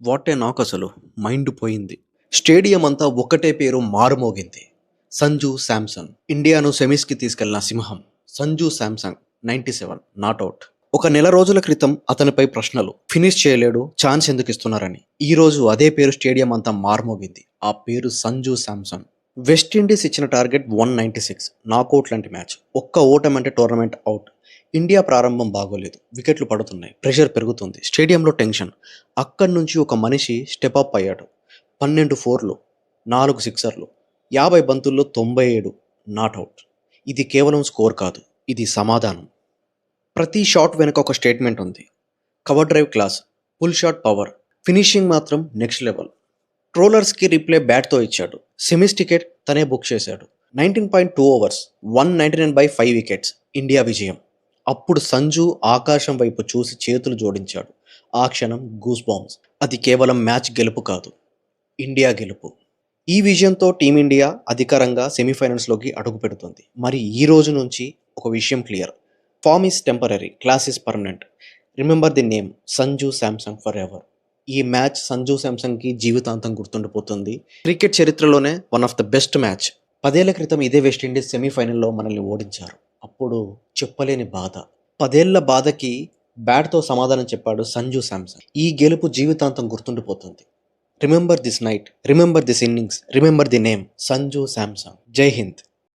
What a నాకసలు mind పోయింది. Stadium అంతా ఒక్కటే పేరు మారుమోగింది. సంజు శాంసన్. ఇండియాను సెమీస్‌కి తీసుకెళ్లిన సింహం. సంజు శాంసన్ 97 నాటౌట్. ఒక నెల రోజుల క్రితం అతనిపై ప్రశ్నలు. ఫినిష్ చేయలేడు, ఛాన్స్ ఎందుకిస్తున్నారని. ఈ రోజు అదే పేరు స్టేడియం అంతా మారుమోగింది. ఆ పేరు సంజు శాంసన్. వెస్టిండీస్ ఇచ్చిన టార్గెట్ 196. నాకౌట్ లాంటి మ్యాచ్. ఒక్క ఓటమంటే టోర్నమెంట్ అవుట్. ఇండియా ప్రారంభం బాగోలేదు. వికెట్లు పడుతున్నాయి. ప్రెషర్ పెరుగుతుంది. స్టేడియంలో టెన్షన్. అక్కడి నుంచి ఒక మనిషి స్టెపప్ అయ్యాడు. 12 ఫోర్లు, 4 సిక్సర్లు, 50 బంతుల్లో 97 నాట్అవుట్. ఇది కేవలం స్కోర్ కాదు, ఇది సమాధానం. ప్రతి షాట్ వెనుక ఒక స్టేట్మెంట్ ఉంది. Cover drive class, pull shot power, finishing మాత్రం నెక్స్ట్ లెవెల్. ట్రోలర్స్కి రిప్లే బ్యాట్తో ఇచ్చాడు. సెమీస్ టికెట్ తనే బుక్ చేశాడు. 19.2 ఓవర్స్, 199/5 వికెట్స్. ఇండియా విజయం. అప్పుడు సంజు ఆకాశం వైపు చూసి చేతులు జోడించాడు. ఆ క్షణం గూస్ బాంబ్స్. అది కేవలం మ్యాచ్ గెలుపు కాదు, ఇండియా గెలుపు. ఈ విజయంతో టీమిండియా అధికారంగా సెమీఫైనల్స్లోకి అడుగు పెడుతుంది. మరి ఈ రోజు నుంచి ఒక విషయం clear. Form is temporary, class is permanent. Remember the name Sanju Samson forever. ఈ మ్యాచ్ సంజు శాంసన్కి జీవితాంతం గుర్తుండిపోతుంది. క్రికెట్ చరిత్రలోనే one of the best match. 10 ఏళ్ల క్రితం ఇదే వెస్టిండీస్ సెమీఫైనల్లో మనల్ని ఓడించారు. అప్పుడు చెప్పలేని బాధ. 10 ఏళ్ల బాధకి బ్యాట్తో సమాధానం చెప్పాడు సంజు శాంసన్. ఈ గెలుపు జీవితాంతం గుర్తుండిపోతుంది. Remember this night, remember this innings, remember the name Sanju Samson. జై హింద్.